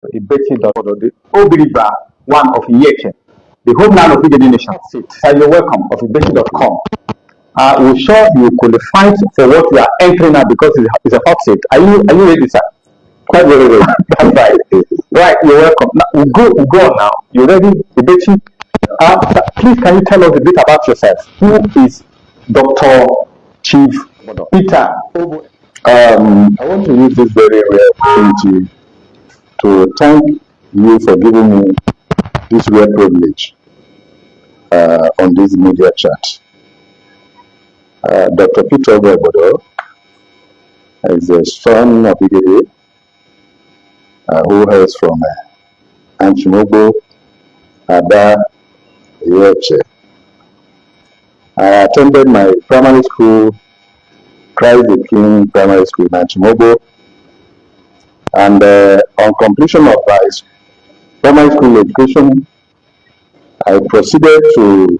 Egbodo, the Ogirigba one of Iyeche, the homeland of Igede Nation. You're welcome of Ibeti.com. We're sure you qualify for what we are entering now because it's a hot seat. Are you ready, sir? Quite very well. That's right. Right, you're welcome. Now, we'll go on now. You ready, Ibeti? Please, can you tell us a bit about yourself? Who is Dr. Chief Peter Obo? I want to use this very rare opportunity to thank you for giving me this rare privilege on this media chat. Dr. Peter Obo Egbodo is the son of Igede, who hails from Anchimogo, Ada, Iyeche. I attended my primary school, Christ the King Primary School in Anchimogo, and on completion of my primary school education, I proceeded to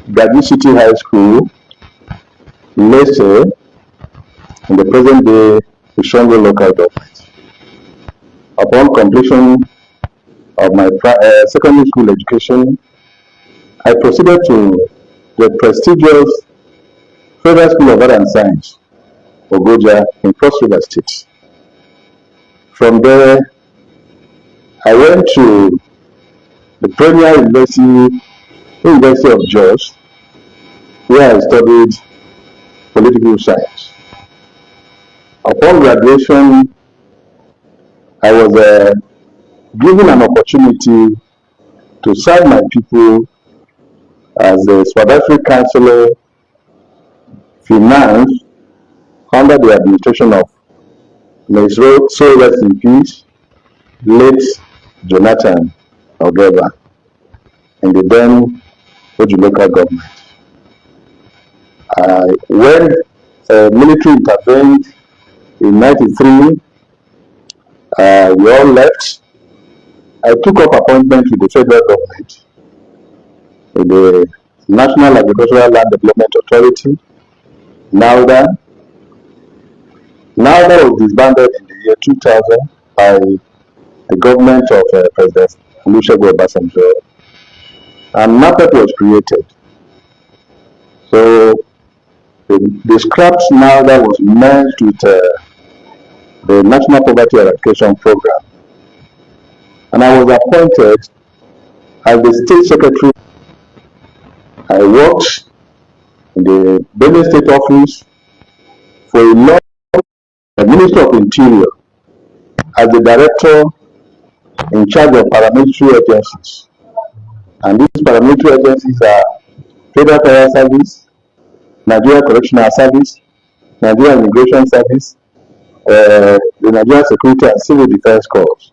Igede High School, later in the present day Ishongo local government. Upon completion of my secondary school education, I proceeded to the prestigious Federal School of Art and Science, Ogoja, in Cross River State. From there, I went to the Premier University of Jos, where I studied political science. Upon graduation, I was given an opportunity to serve my people as the supervisory councillor finance under the administration of Ms. So rest in peace, late Jonathan Ogirigba in the then Oju local government. When military intervened in '93, we all left. I took up appointment with the federal government, with the National Agricultural Land Development Authority, NALDA. NALDA was disbanded in the year 2000 by the government of President Olusegun Obasanjo, and NAPEP was created. So the scrapped NALDA was merged with the National Poverty Eradication Program, and I was appointed as the State Secretary. I worked in the Benue State Office for a long time, the Minister of Interior, as the Director in charge of paramilitary agencies. And these paramilitary agencies are Federal Fire Service, Nigeria Correctional Service, Nigeria Immigration Service, the Nigeria Security and Civil Defense Corps.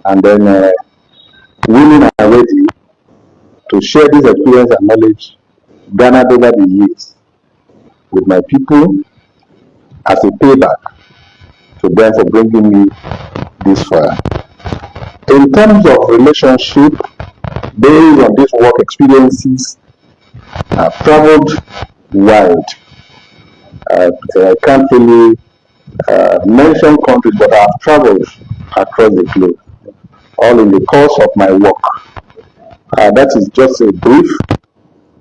And then willing and ready to share this experience and knowledge gathered over the years with my people as a payback to them for bringing me this far. In terms of relationship, based on these work experiences, I've traveled wide. I can't really mention countries, but I've traveled across the globe, all in the course of my work. That is just a brief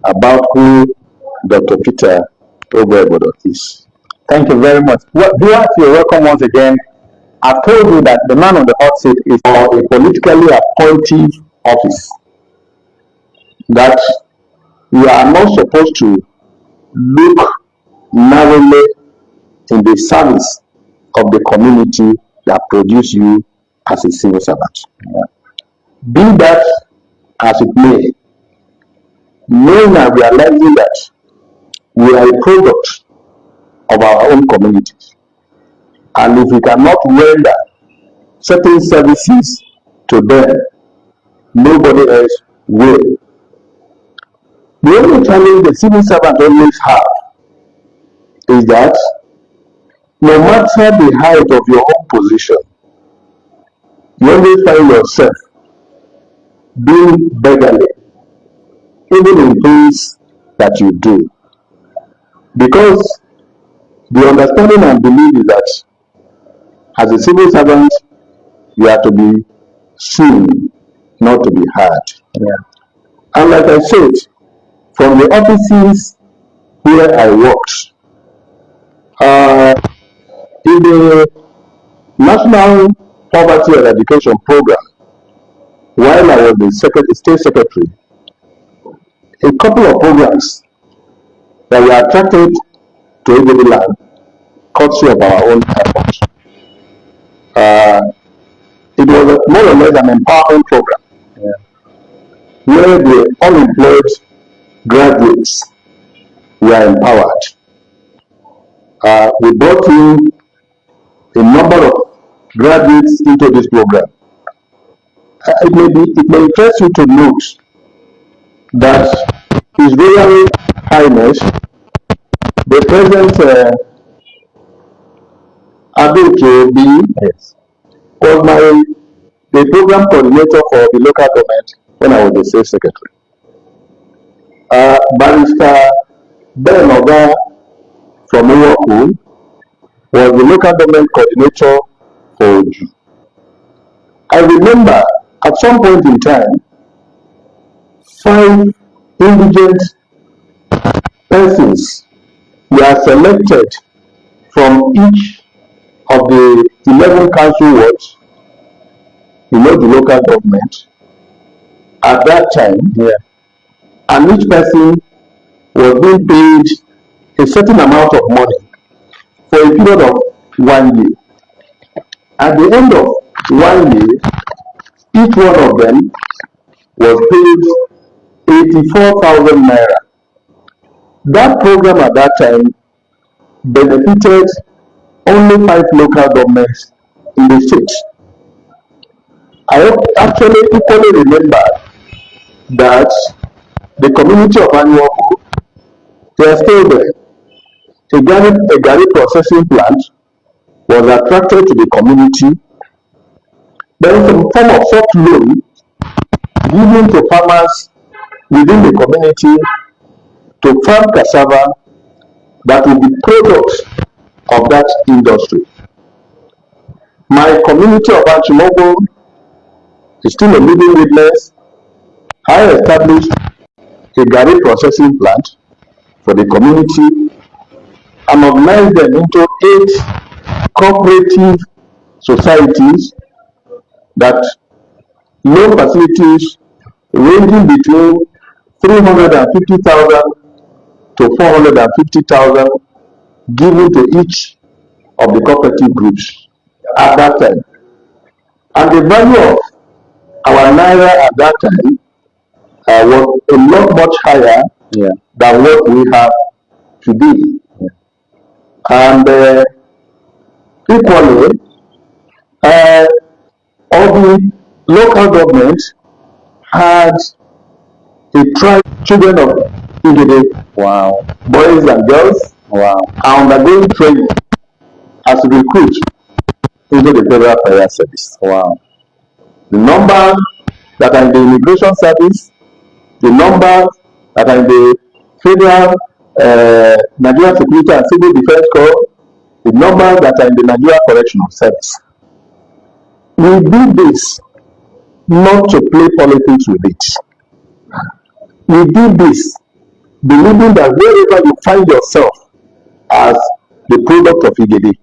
about who Dr. Peter Obo Egbodo is. Thank you very much. Well, viewers, you're welcome once again. I've told you that the man on the hot seat is for a politically appointed office, that you are not supposed to look narrowly in the service of the community that produced you as a civil servant. Be that as it may, knowing and realizing that we are a product of our own communities, and if we cannot render certain services to them, nobody else will. The only challenge the civil servant always have is that no matter the height of your own position, you always find yourself being beggarly, even in things that you do. Because the understanding and belief is that As a civil servant, you are to be seen, not to be heard. Yeah. And like I said, from the offices where I worked, in the National Poverty Eradication Program, while I was the state secretary, a couple of programs that were attracted to Igede land, courtesy of our own effort. It was more or less an empowerment program, where the unemployed graduates were empowered. We brought in a number of graduates into this program. It may interest you to note that His Royal Highness, the present Obi, Yes. was the program coordinator for the local government when I was the state secretary. Barrister Ben Oga from Owoku was the local government coordinator for Oju. I remember at some point in time, 5 indigent persons were selected from each of the 11 council wards, the local government, at that time, and each person was being paid a certain amount of money for a period of 1 year. At the end of 1 year, each one of them was paid 84,000 naira. That program at that time benefited only 5 local governments in the state. I actually equally remember that the community of Annual, they are still there. A Gari processing plant was attracted to the community. There is some form of soft loan given to farmers within the community to farm cassava that will be products of that industry. My community of Achimogo is still a living witness. I established a Gari processing plant for the community and organized them into 8 cooperative societies that loan facilities ranging between 350,000 to 450,000 given to each of the cooperative groups at that time. And the value of our naira at that time was a lot much higher than what we have today. And equally, all the local government had a tribe, children of Igede, boys and girls, are undergoing training as recruits into the Federal Fire Service. The number that are in the Immigration Service, the number that are in the Federal Nigeria Security and Civil Defense Corps, the number that are in the Nigeria Correctional Service. We did this not to play politics with it. We did this believing that wherever you find yourself as the product of Igede,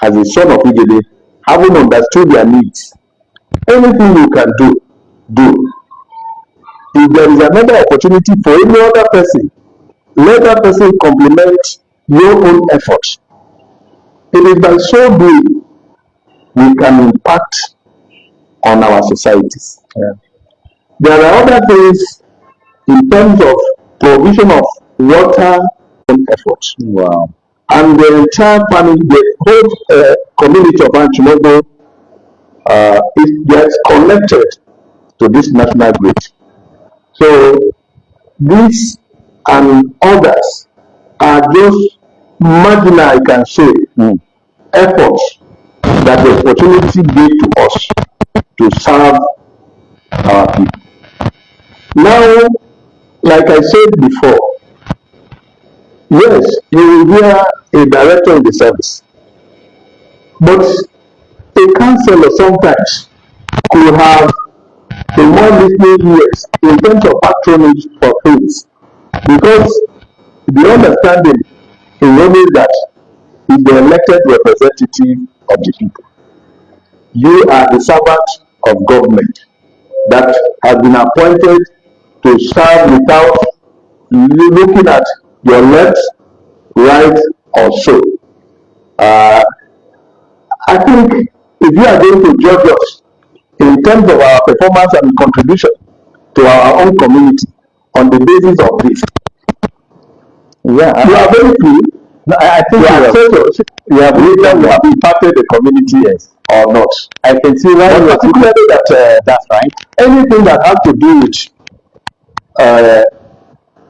as a son of Igede, having understood their needs, anything you can do, do. If there is another opportunity for any other person, let that person complement your own effort. It is by so doing we can impact on our societies. There are other things in terms of provision of water and effort. And the entire family, the whole community of Achimogo gets connected to this national grid. So these and others are just marginal, I can say, efforts that the opportunity gave to us to serve our people. Now, like I said before, yes, you will hear a director in the service, but a councillor sometimes could have a more listening ears in terms of patronage for things, because the understanding is always that is the elected representative of the people. You are the servant of government that has been appointed to serve without looking at your left, right, or so. I think if you are going to judge us in terms of our performance and contribution to our own community on the basis of this, you are very clear. No, I think you have whether you have impacted the community, yes, or not. I can see why, but particularly that that's right. Anything that has to do with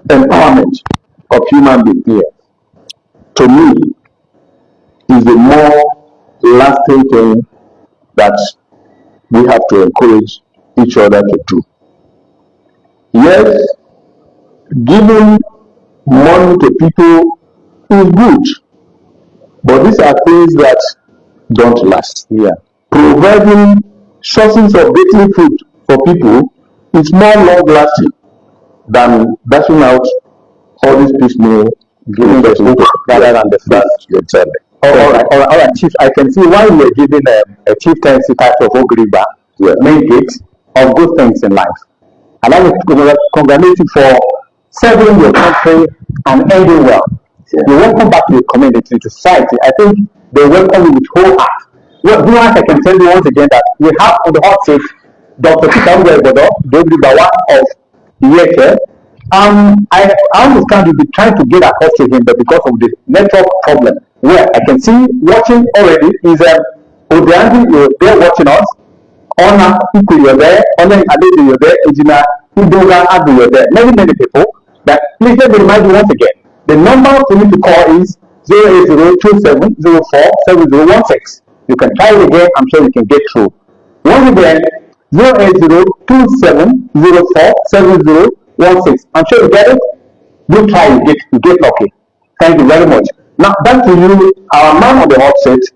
empowerment of human beings, yes, to me, is a more lasting thing that we have to encourage each other to do. Yes, giving money to people is good, but these are things that don't last. Yeah. Providing sources of daily food for people is more long lasting than dashing out all these piecemeal giving the people rather than the food. All right, Chief. I can see why you are giving a chieftaincy title of Ogirigba, main gate of good things in life. And I would congratulate you for serving your country and ending well. Yeah. You welcome back to the community, to society. I think they welcome you with whole heart. Well, viewers, I can tell you once again that we have on the hot seat Dr. Obo Egbodo, the Ogirigba of the year. I understand you've been trying to get across to him, but because of the network problem, where I can see watching already is Odiandi, you're there watching us. Ona Iku, you're there. Ona Adede, you're there. Ejina Idoga Adu, you're there. Many people. That please let me remind you once again. The number for you to call is 08027047016. You can try it again. I'm sure you can get through. Once again, 08027047016. I'm sure you get it. You try, you get lucky. Thank you very much. Now back to you, our man on the hot seat.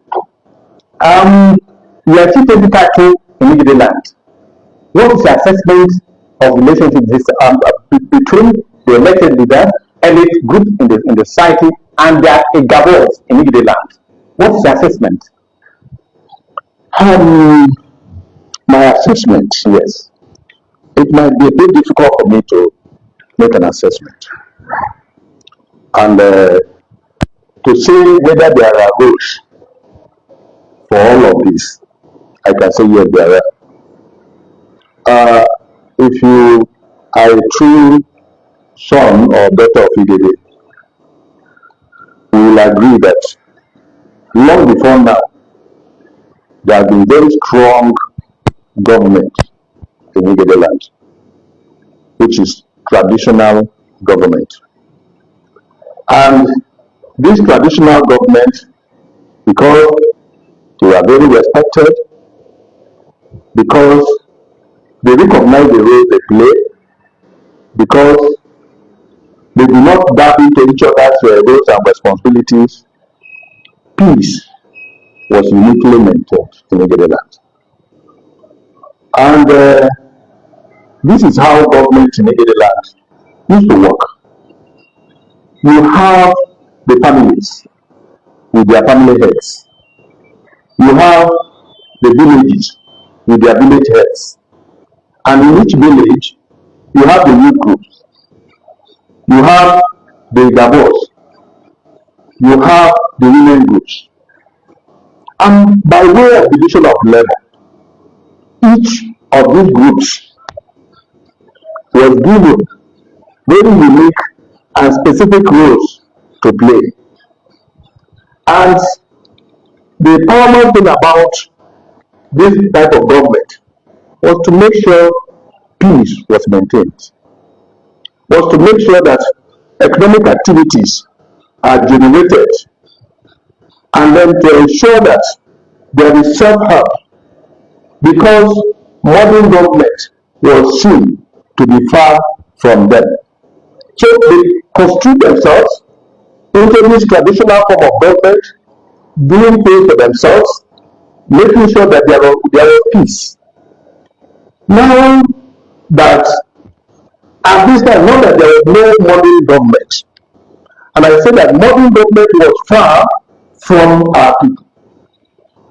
You are chief title in Igede land. What is the assessment of relationship between the elected leaders, elite groups in the society, and their gabos in Igede land? What is the assessment? My assessment, yes. It might be a bit difficult for me to make an assessment. And to say whether there are roles for all of this, I can say yes, there are. If you are a true son or daughter of Igede, we will agree that long before now, there has been very strong government in Igede land, which is traditional government. And this traditional government, because they are very respected, because they recognize the role they play, because they do not dive into each other's roles and responsibilities, peace was uniquely maintained in Igede land. And this is how government in Igede land used to work. You have the families with their family heads. You have the villages with their village heads. And in each village, you have the youth groups. You have the gabos. You have the women groups. And by way of division of labor, each of these groups was given very unique and specific roles to play. And the paramount thing about this type of government was to make sure peace was maintained, was to make sure that economic activities are generated, and then to ensure that there is self-help, because modern government was seen to be far from them. So they construct themselves into this traditional form of government, doing things for themselves, making sure that there was peace. Now that at this time, not that there was no modern government, and I say that modern government was far from our people.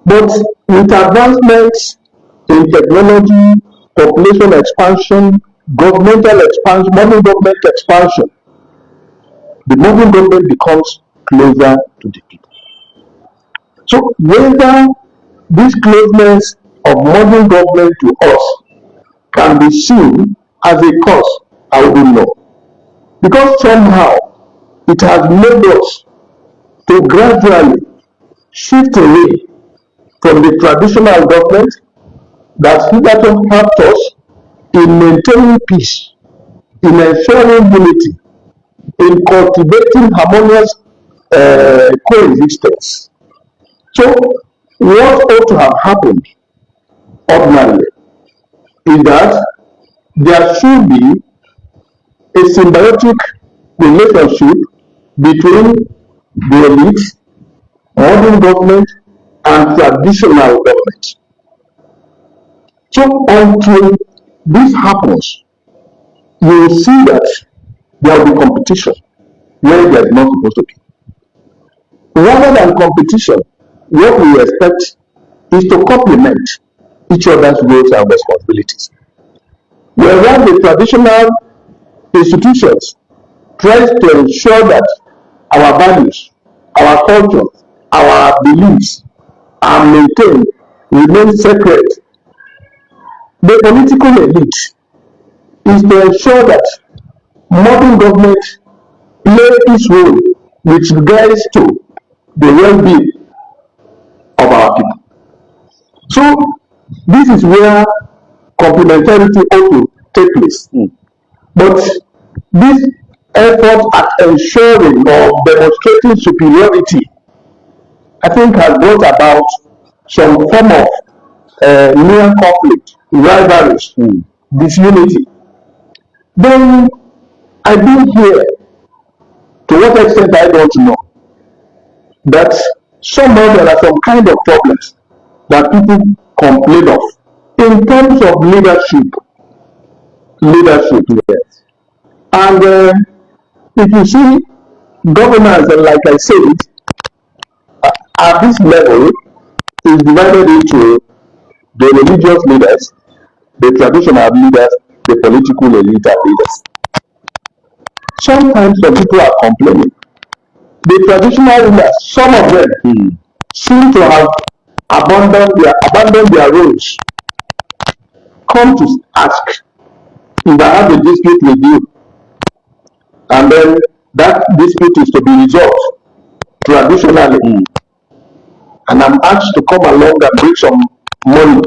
But with advancements in technology, population expansion, governmental expansion, modern government expansion, the modern government becomes closer to the people. So whether this closeness of modern government to us can be seen as a cause, I don't know. Because somehow it has made us to gradually shift away from the traditional government that hitherto helped us in maintaining peace, in ensuring unity, in cultivating harmonious coexistence. So, what ought to have happened ordinarily is that there should be a symbiotic relationship between the elites, modern government, and traditional government. So until this happens, you will see that there will be competition where there is not supposed to be. Rather than competition, what we expect is to complement each other's roles and responsibilities. Whereas the traditional institutions try to ensure that our values, our culture, our beliefs are maintained, remain sacred. The political elite is to ensure that modern government play its role with regards to the well-being of our people. So this is where complementarity ought to take place. But this effort at ensuring or demonstrating superiority, I think, has brought about some form of near conflict, rivalries, disunity. Then I do hear, to what extent I don't know, that somehow there are some kind of problems that people complain of in terms of leadership. Yes. And if you see, governance, like I said, at this level is divided into the religious leaders, the traditional leaders, the political elite and leaders. Sometimes some people are complaining. The traditional leaders, some of them seem to have abandoned their roles. Come to ask if I have a dispute with you, and then that dispute is to be resolved traditionally, and I'm asked to come along and bring some money.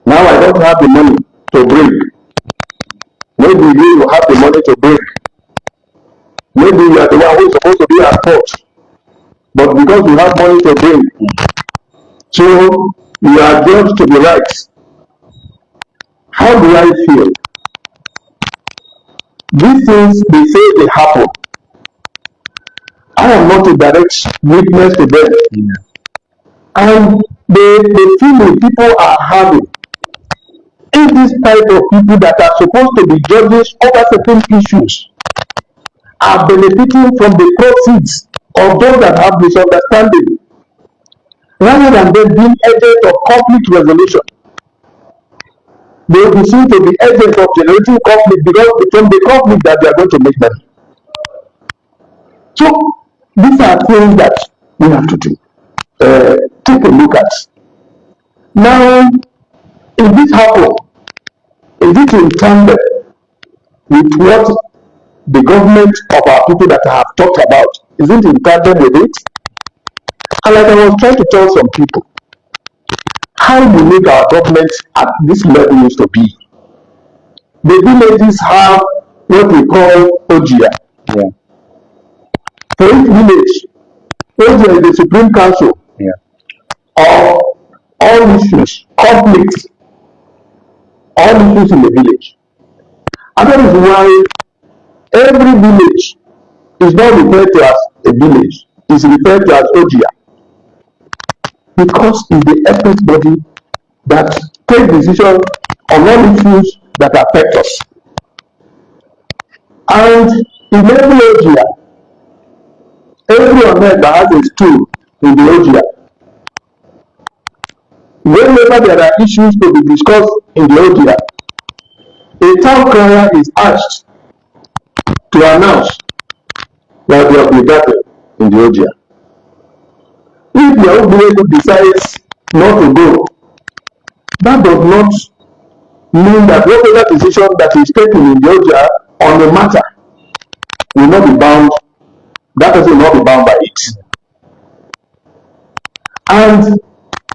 Now I don't have the money to bring. Maybe you have the money to bring. Maybe you are the one who is supposed to be at fault. But because you have money to bring, so you are judged to be right. How do I feel? These things, they say they happen. I am not a direct witness to them. And the feeling people are having, if this type of people that are supposed to be judges over certain issues are benefiting from the proceeds of those that have misunderstanding, rather than them being agents of conflict resolution, they will be seen to be agents of generating conflict, because from the conflict that they are going to make money. So these are things that we have to do. Take a look at. Now, if this happens, is it in tandem with what the government of our people that I have talked about? Is it in tandem with it? And like I was trying to tell some people, how unique our government at this level used to be. The villages have what we call Ogia. Yeah. For each village, Ogia is the Supreme Council of all issues, conflicts, all issues in the village. And that is why every village is not referred to as a village, it's referred to as Ogia. because it's the expert body that takes decisions on all issues that affect us. And in every area, every Omega has a stool in the area. Whenever there are issues to be discussed in the area, a town crier is asked to announce that they are obligated in the area. If the Obo decides not to go, that does not mean that whatever decision that is taken in the area on the matter will not be bound, that person will not be bound by it. And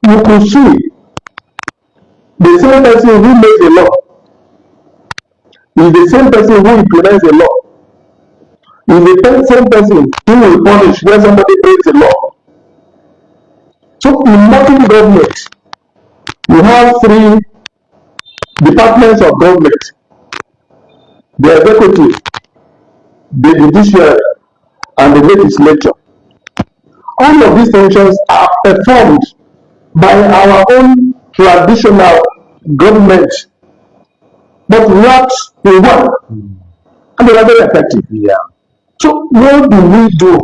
you could see the same person who makes a law is the same person who implements a law, is the same person who will punish when somebody breaks the law. So in multiple governments, you have three departments of government: the executive, the judiciary, and the legislature. All of these functions are performed by our own traditional government, but works in one, and they are very effective. Yeah. So what do we do?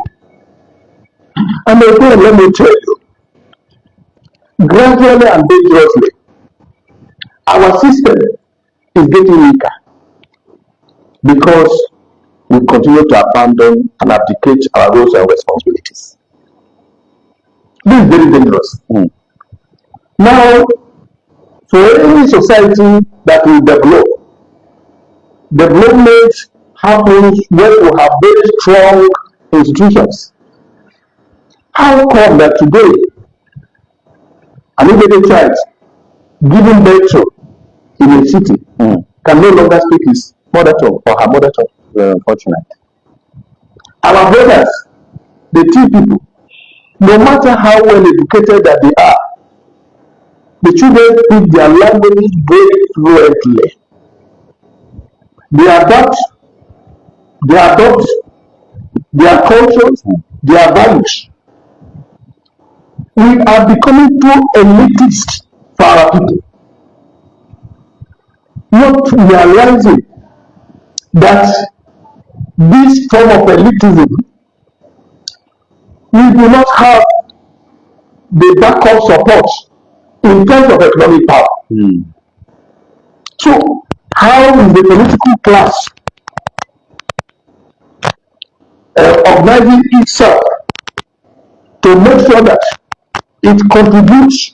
And again, let me tell you, gradually and dangerously, our system is getting weaker because we continue to abandon and abdicate our roles and responsibilities. This is very dangerous. Now, for any society that will develop, development happens when we have very strong institutions. How come that today an Igede child given birth to in a city can no longer speak his mother tongue or her mother tongue? Very unfortunate. Our brothers, the tea people, no matter how well educated that they are, the children speak their language very fluently. They adopt their cultures, their values. We are becoming too elitist for our people, not realizing that this form of elitism, we do not have the backup support in terms of economic power. So, how is the political class organizing itself to make sure that it contributes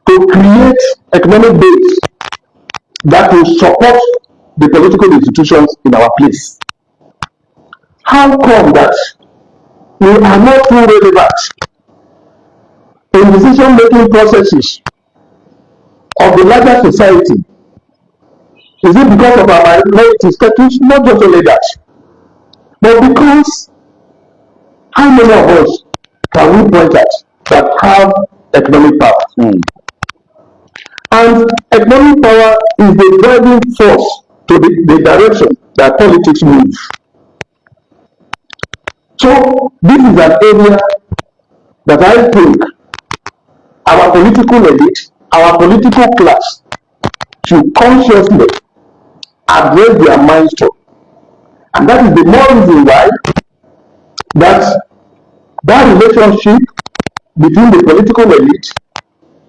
to create economic base that will support the political institutions in our place? How come that we are not too relevant in decision-making processes of the larger society? Is it because of our minority status? Not just only that, but because how many of us can we point at that have economic power? And economic power is the driving force to the direction that politics moves. So this is an area that I think our political elite, our political class should consciously address their minds to. And that is the more reason why that relationship between the political elite,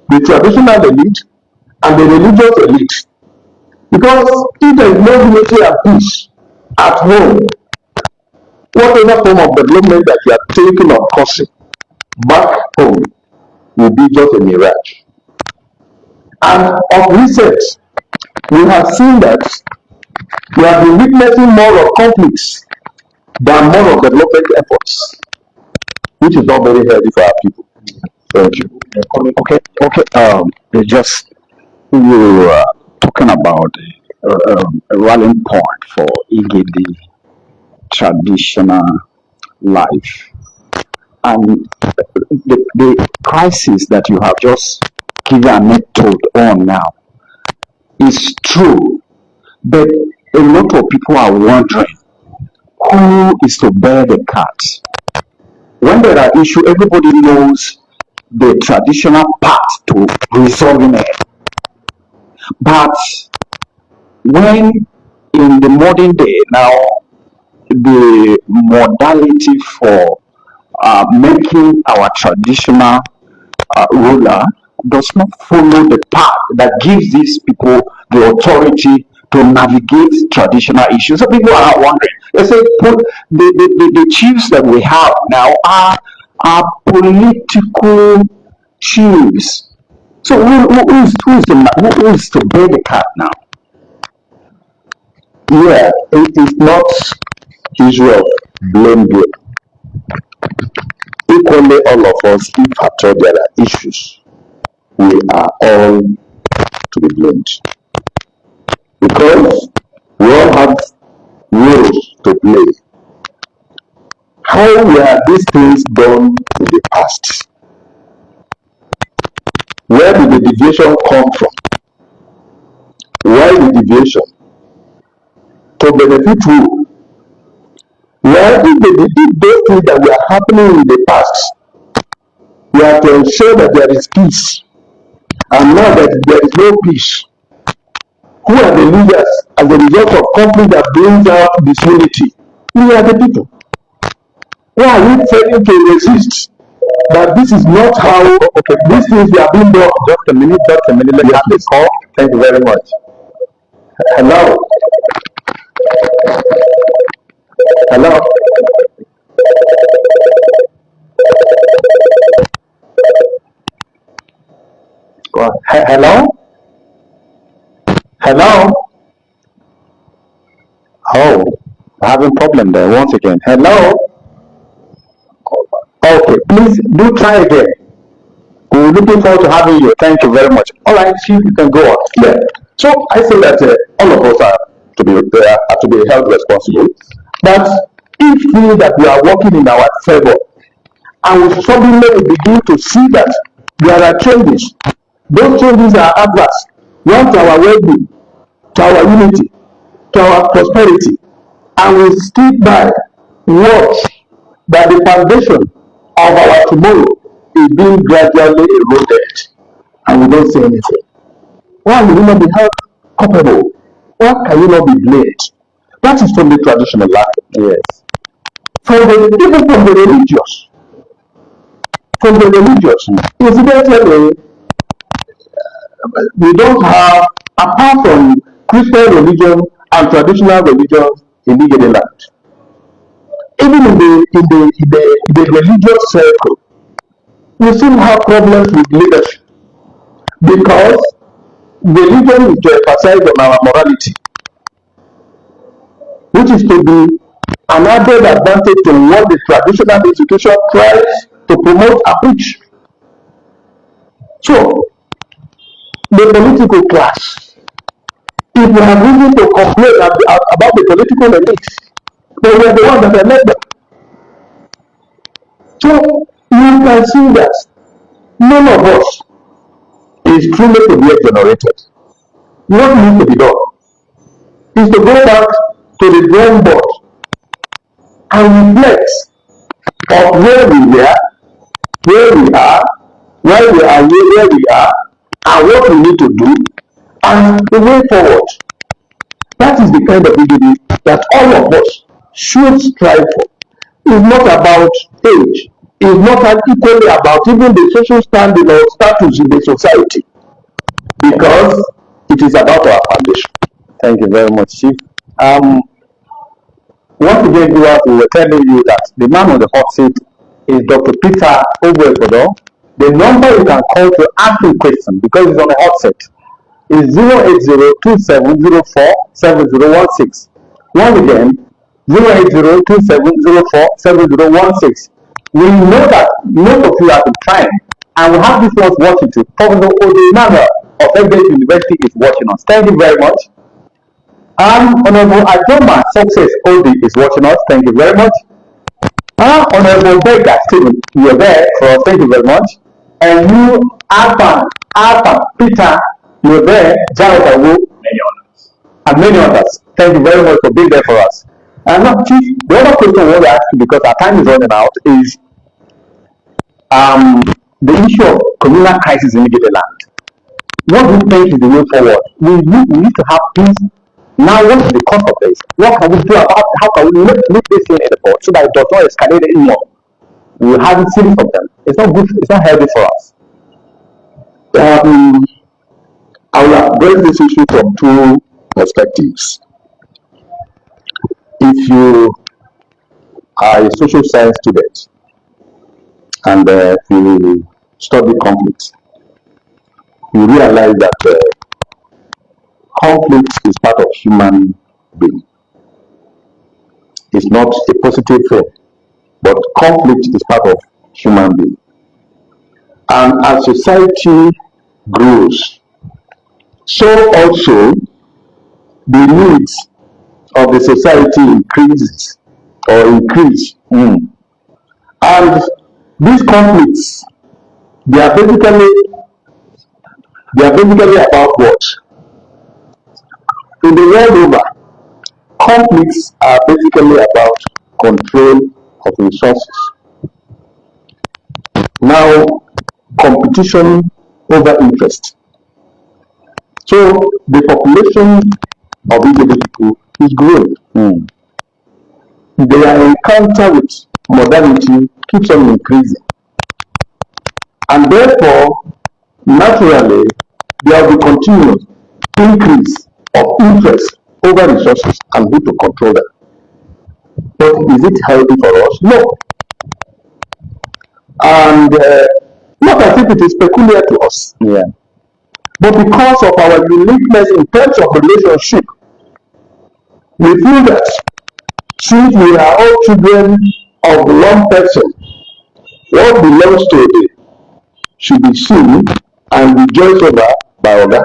the traditional elite, and the religious elite. Because if there is no unity and peace at home, whatever form of development that you are thinking of causing back home will be just a mirage. And of recent, we have seen that we have been witnessing more of conflicts than more of development efforts, which is not very healthy for our people. Thank you. Okay. Just you were talking about a rallying point for Igede traditional life, and the crisis that you have just given an anecdote on now is true, but a lot of people are wondering who is to bear the cat. When there are issues, everybody knows the traditional path to resolving it. But when in the modern day now, the modality for making our traditional ruler does not follow the path that gives these people the authority to navigate traditional issues. So people are wondering. They say the chiefs that we have now are political chiefs. So who is to bear the cat now? Yeah, it is not issue of blame game. Equally, all of us, if at all there are issues, we are all to be blamed. Because we all have roles to play. How were these things done in the past? Where did the deviation come from? Why the deviation? To benefit who? Why if those things that were happening in the past, we have to ensure that there is peace. And now that there is no peace, who are the leaders as a result of conflict that brings out disunity? We are the people. Why are we failing to resist? But this is not how these things are being done. Just a minute, let me have this call. Thank you very much. Hello. Hello. Hello? Hello? Oh, having problem there once again. Hello? Okay, please do try again. We're looking forward to having you. Thank you very much. All right, Chief, you can go on. Yeah. So I say that all of us are to be held responsible. But if we that we are working in our favor, and we suddenly begin to see that there are changes, those changes are adverse, one to our well-being, to our unity, to our prosperity, and we stick by, watch that the foundation of our tomorrow is being gradually eroded, and we don't say anything. Why will we not be held culpable? Why can we not be blamed? That is from the traditional life. Yes. From the people from the religious. From the religious. Incidentally, we don't have, apart from Christian religion and traditional religions in Igede land, even in the religious circle, we still have problems with leadership, because religion is to emphasize on our morality, which is to be an added advantage to what the traditional institution tries to promote and preach. So, the political class, if we have reason to complain about the political elites, then we are the ones that elect them. So, you can see that none of us is truly to be exonerated. What needs to be done is to go back to the drawing board and reflect of where we were, where we are, where we are, and what we need to do, and the way forward. That is the kind of unity that all of us should strive for. It's not about age. It's not equally about even the social standing or status in the society, because it is about our foundation. Thank you very much, Chief. Once again, viewers, we were telling you that the man on the hot seat is Dr. Peter Obo Egbodo. The number you can call to ask him questions, because he's on the hot seat, is 08027047016. Once again, 08027047016. We know that most of you have been trying, and we have this ones watching too. Professor Obi of Epwedii University is watching us. Thank you very much. Honorable Ajoma Success Odi is watching us. Thank you very much. Honorable Beggar Stephen, you're there for us. Thank you very much. And you, Alpha Peter, you're there. Jared Awu, and many others. Thank you very much for being there for us. And now, Chief, the other question I want to ask you, because our time is running out, is the issue of communal crisis in Igede land. What do you think is the way forward? We need to have peace. Now, what is the cost of this? What can we do about it? How can we make this thing in the board so that it does not escalate anymore? We will have a series of them. It's not good, it's not healthy for us. I will address this issue from two perspectives. If you are a social science student and you study conflict, you realize that conflict is part of human being. It's not a positive thing, but conflict is part of human being. And as society grows, so also the needs of the society increase. And these conflicts, they are basically about what? In the world over, conflicts are basically about control of resources. Now, competition over interest. So the population of Igede people is growing. Their encounter with modernity keeps on increasing. And therefore, naturally, there will be continuous increase of interest over resources and who to control them. But is it healthy for us? No. And not as if it is peculiar to us. Yeah. But because of our uniqueness in terms of relationship, we feel that since we are all children of one person, what belongs to it should be seen and rejoiced over by others.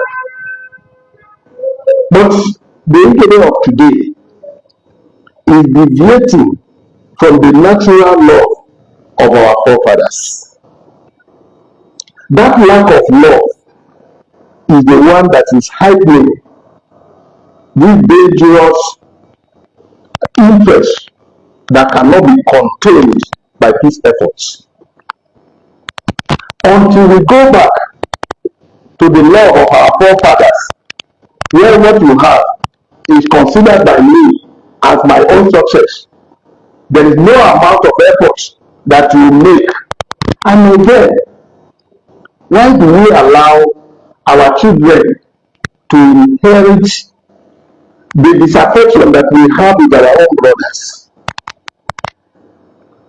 But the Igede of today is deviating from the natural law of our forefathers. That lack of love is the one that is heightening this dangerous interest that cannot be contained by peace efforts. Until we go back to the law of our forefathers, where what you have is considered by me as my own success, there is no amount of effort that you make. And again, why do we allow our children to inherit the disaffection that we have with our own brothers?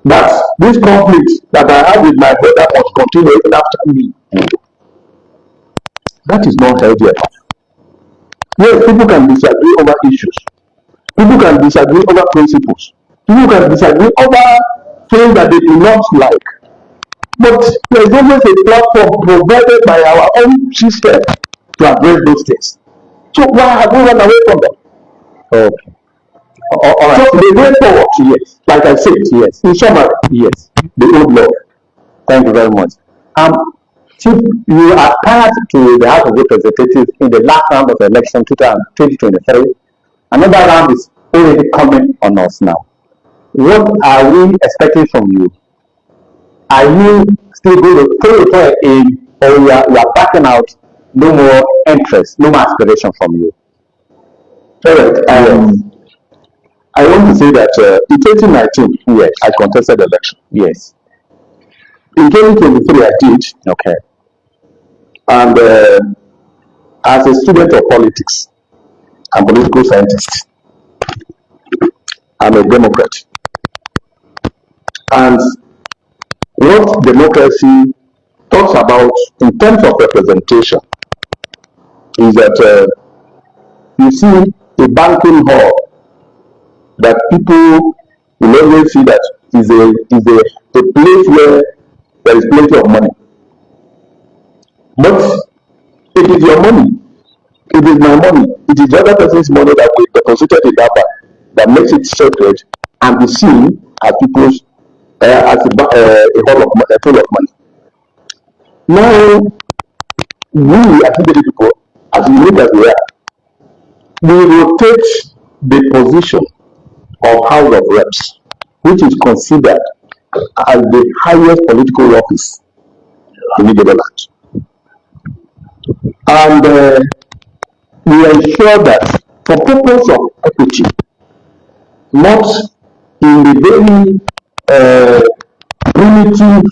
That this conflict that I have with my brother must continue even after me. That is not healthy enough. Yes, people can disagree over issues. People can disagree over principles. People can disagree over things that they do not like. But there is always a platform provided by our own system to address those things. So why have we run away from them? Okay. All right. So the way forward, yes, like I said, yes. In summary, yes, the old law. Thank you very much. Chief, you aspired to the House of Representatives in the last round of the election 2023. Another round is already coming on us now. What are we expecting from you? Are you still going to throw it in, or you are backing out? No more interest, no more aspiration from you? Correct. I want to say that in 2019, yes, I contested the election. Yes. In 2023, I did. Okay. And as a student of politics and political scientist, I'm a Democrat. And what democracy talks about in terms of representation is that you see a banking hall that people will always see that is a place where there is plenty of money. But it is your money, it is my money, it is the other person's money that we deposited in that bank that makes it sacred and be seen as people's as a hall of money, full of money. Now, we as Igede people, as unique as we are, we rotate the position of House of Reps, which is considered as the highest political office in Igede land. And we ensure that for purpose of equity, not in the very primitive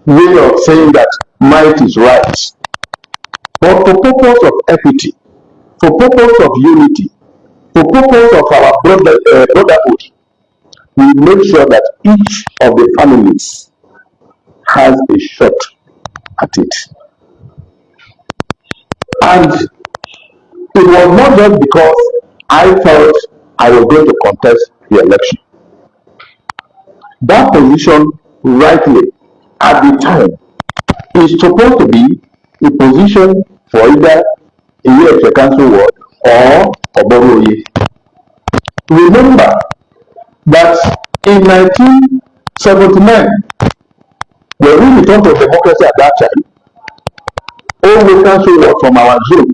way of saying that might is right, but for purpose of equity, for purpose of unity, for purpose of our brotherhood, we make sure that each of the families has a shot at it. And it was not just because I felt I was going to contest the election. That position, rightly, at the time, is supposed to be a position for either a UFA council ward or Oboh. Remember that in 1979, when we returned to democracy at that time, all the council ward from our zone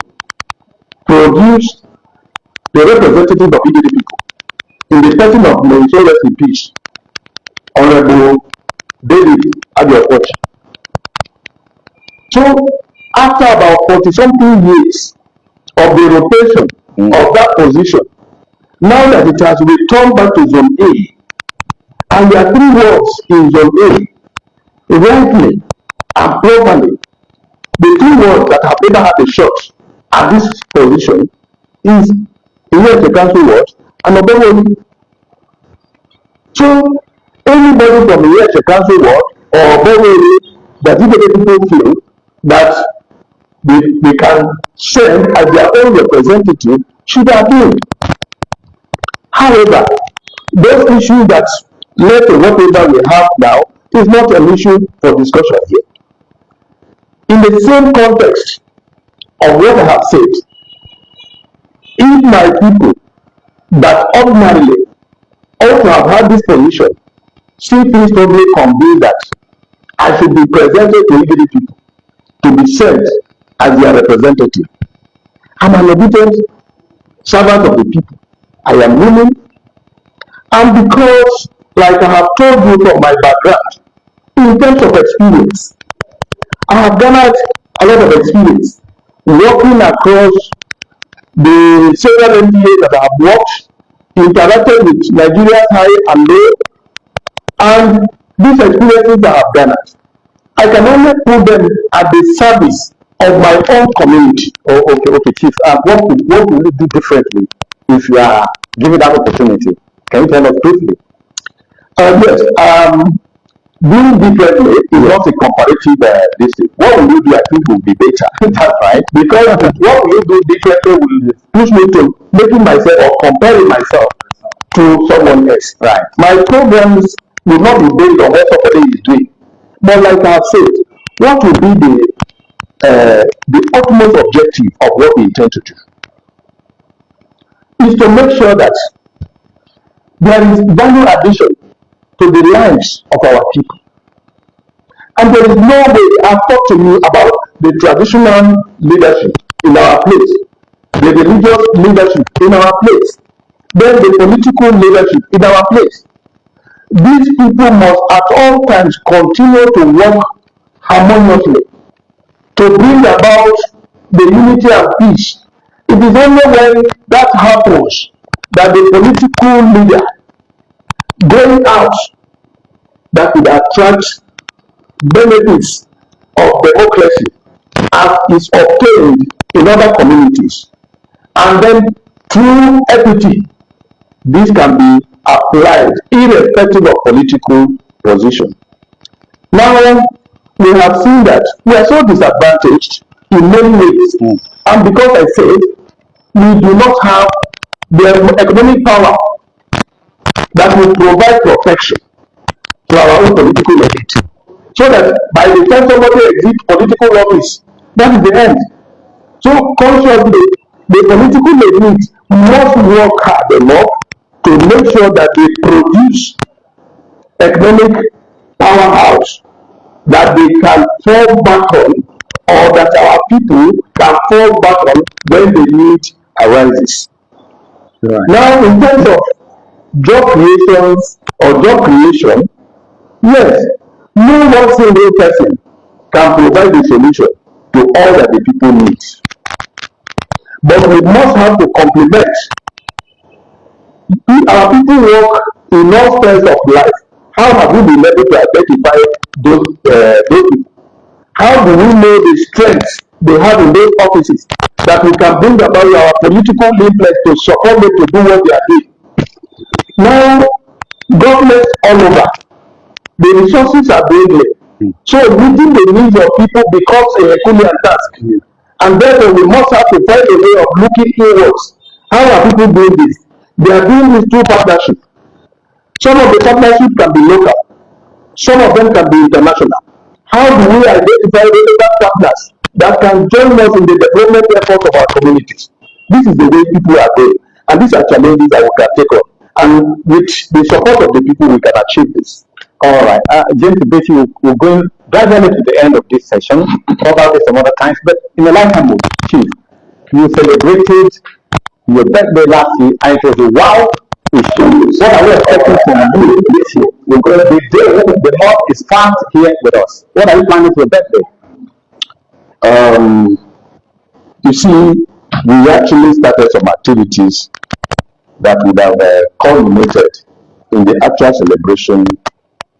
produced the representative of Igede people in the person of Minister rest in peace, Honorable David Abiyakochi. So after about 40-something years of the rotation of that position, now that it has returned back to Zone A, and there are 3 wards in Zone A, rightly and properly, the 3 wards that have never had a shot at this position is the council ward and Oboh. So anybody from the council ward or Oboh that the people feel that they can send as their own representative should appeal. However, those issues that led to whatever we have now is not an issue for discussion here. In the same context of what I have said, if my people that ordinarily ought to have had this position still peacefully convey that I should be presented to Igede people to be sent as their representative. I'm an obedient servant of the people. I am willing, and because, like I have told you from my background, in terms of experience, I have garnered a lot of experience working across the several MPAs that I have worked, interacted with Nigeria's high and low, and these experiences that I have garnered, I can only put them at the service of my own community. Okay, Chief. What will you do differently if you are given that opportunity? Can you tell us briefly? Yes. Doing differently is not a comparative thing. What will you do, I think, will be better. That's right. Because what will you do differently will push me to making myself or comparing myself to someone else. Right. My programs will not be based on what somebody is doing. But like I have said, what will be the utmost objective of what we intend to do is to make sure that there is value addition to the lives of our people. And there is no way I've talked to you about the traditional leadership in our place, the religious leadership in our place, then the political leadership in our place. These people must at all times continue to work harmoniously to bring about the unity and peace. It is only when that happens that the political leader going out that would attract benefits of democracy as is obtained in other communities. And then through equity, this can be applied irrespective of political position. Now, we have seen that we are so disadvantaged in many ways. And because I said we do not have the economic power that will provide protection to our own political elite. So that by the time somebody exits political office, that is the end. So consciously, the political elite must work hard enough to make sure that they produce economic powerhouse that they can fall back on, or that our people can fall back on when the need arises. Right. Now, in terms of job creations or job creation, yes, no one single person can provide a solution to all that the people need. But we must have to complement. Our people work in all spheres of life. How have we been able to identify those people? How do we know the strengths they have in those offices that we can bring about our political influence to support them to do what they are doing? Now, governments all over, the resources are being there. So meeting the needs of people becomes a Herculean task. And therefore we must have to find a way of looking inwards. How are people doing this? They are doing this through partnership. Some of the partnership can be local. Some of them can be international. How do we identify relevant partners that can join us in the development efforts of our communities? This is the way people are doing. And these are challenges that we can take on. And with the support of the people, we can achieve this. All right. James, basically, we're going gradually to the end of this session, probably some other times, but in a lifetime mode, Chief, you celebrated your birthday last year, and it was a wow issue. What are we expecting from you this year? You're going to be there. The Lord is fast here with us. What are you planning for your birthday? You see, we actually started some activities that would have culminated in the actual celebration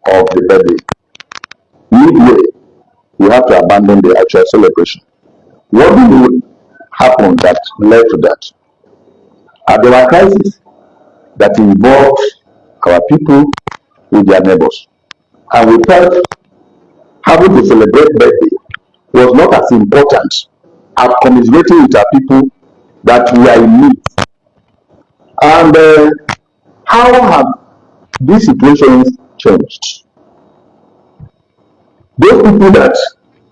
of the birthday. Midway, we have to abandon the actual celebration. What did happen that led to that? There were crises that involved our people with their neighbors. And we felt having to celebrate birthday was not as important as commiserating with our people that we are in need. And how have these situations changed? Those people that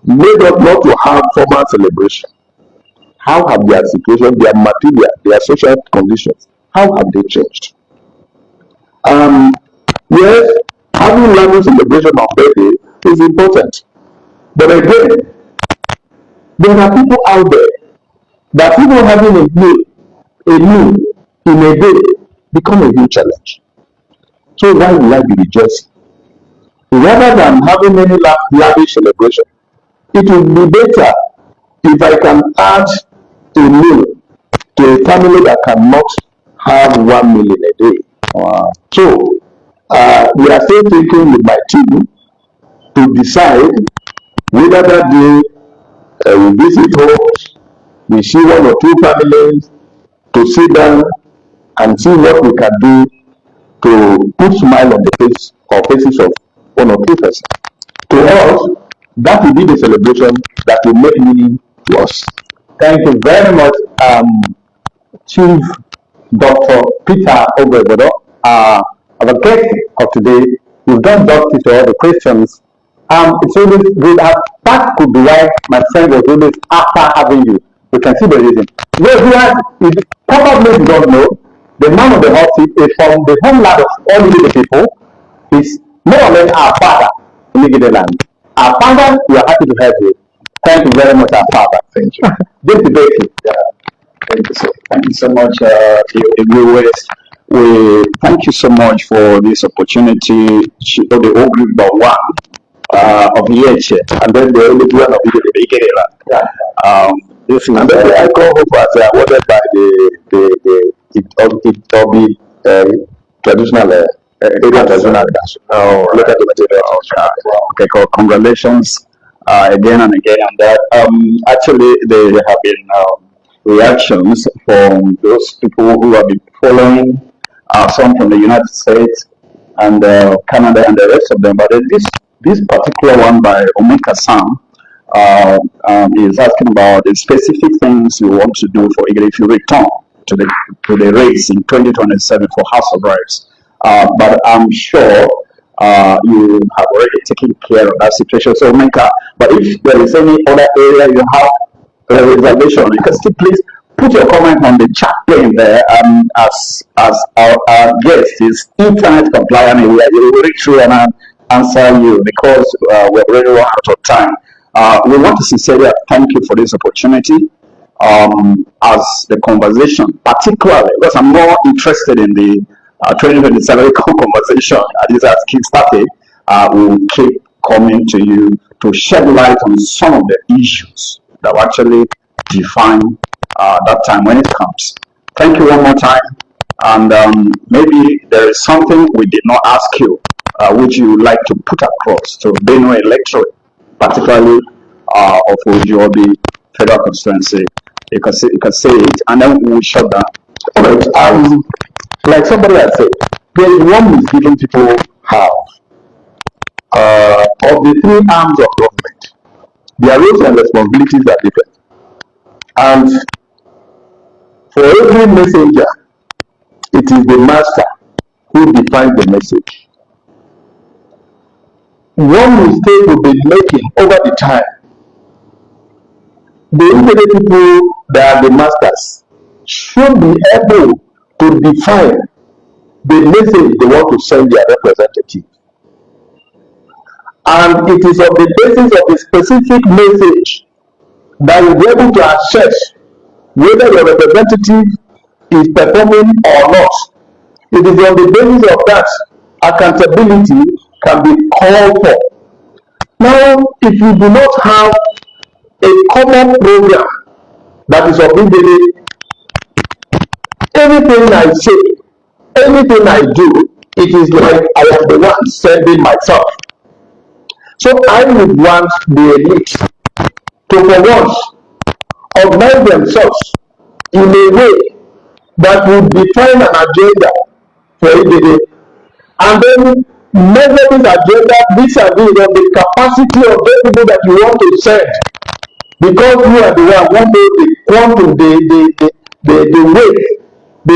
made up not to have formal celebration, how have their situation, their material, their social conditions, how have they changed? Yes, having lavish celebration of birthday is important. But again, there are people out there that even having a meal in a day become a huge challenge. So why will I be rejoicing? Rather than having any lavish celebration, it would be better if I can add a meal to a family that cannot have 1 meal in a day. So we are still thinking with my team to decide whether that day we visit homes, we see 1 or 2 families to sit down and see what we can do to put smile on the face or faces of 1 or 2 persons. To us, that will be the celebration that will make meaning to us. Thank you very much, Chief Dr. Peter Obo Egbodo. Our guest of today, you've done justice to all the questions. It's always good. That could be why my friend was always after having you. We can see the reason. Well, probably you don't know, the man of the hot seat is from the homeland of all the people. Is more or less our father in Igede land. Our father, we are happy to have you. Thank you very much, our father. Thank you. Just to basic. Thank you so much, we thank you so much for this opportunity for the Ogirigba one of the year, and then the only one of the Igede land. This is and then the icon was awarded by the Obi traditional area traditional council. Okay, congratulations again and again on that. Actually, there have been reactions from those people who have been following, some from the United States and Canada and the rest of them. But this particular one by Omeka Sam is asking about the specific things you want to do for Igede if you return to the race in 2027 for House of Reps. But I'm sure you have already taken care of that situation. So Omeka, but if there is any other area you have a reservation, you can still please put your comment on the chat pane there. As our guest is internet compliant, we will read through and answer you because we're already run out of time. We want to sincerely thank you for this opportunity. As the conversation, particularly because I'm more interested in the 2027 conversation, as this has kick-started, we'll keep coming to you to shed light on some of the issues that will actually define that time when it comes. Thank you one more time. And maybe there is something we did not ask you, which you would like to put across to Benue electorate, particularly of Obi Federal Constituency. You can say it, and then we will shut down. All right. Like somebody had said, there is one misgiving people have of the three arms of government. Their roles and responsibilities are different. And for every messenger, it is the master who defines the message. One mistake we've been making over the time, the Igede people that are the masters should be able to define the message they want to send their representative. And it is on the basis of a specific message that will be able to assess whether your representative is performing or not. It is on the basis of that accountability can be called for. Now, if you do not have a common program that is of Igede, anything I say, anything I do, it is like I am the one sending myself. So I would want the elite to for once organize themselves in a way that would define an agenda for Igede, and then measure this agenda vis-a-vis of the capacity of those people that you want to send, because you are the one who knows the quantum, the weight, the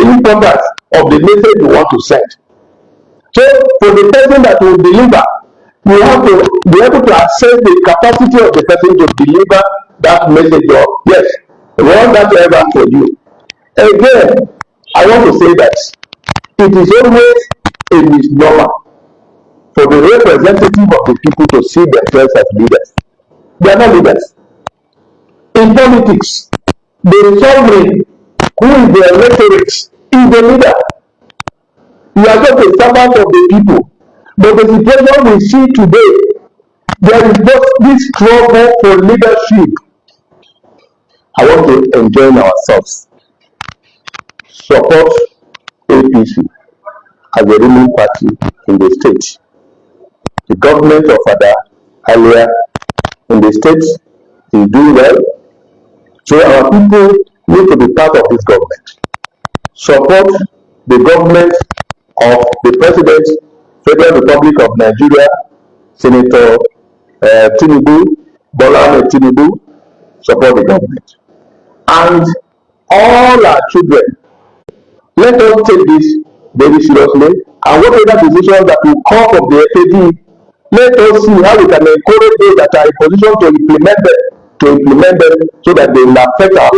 importance of the message you want to send. So for the person that will deliver, you have to be able to assess the capacity of the person to deliver that message. Or yes, run that ever for you. Again, I want to say that it is always a misnomer for the representative of the people to see themselves as leaders. They are not leaders. In politics, the sovereign who is the electorate is the leader. You are just a servant of the people. But the situation we see today, there is just this struggle for leadership. I want to enjoin ourselves. Support APC as a ruling party in the state. The government of Ada earlier in the state is doing well. So our people need to be part of this government. Support the government of the President, Federal Republic of Nigeria, Senator Tinubu, Bola Tinubu, support the government. And all our children, let us take this very seriously, and whatever decisions that will come from the Epwedii, let us see how we can encourage those that are in position to implement them, so that they will affect our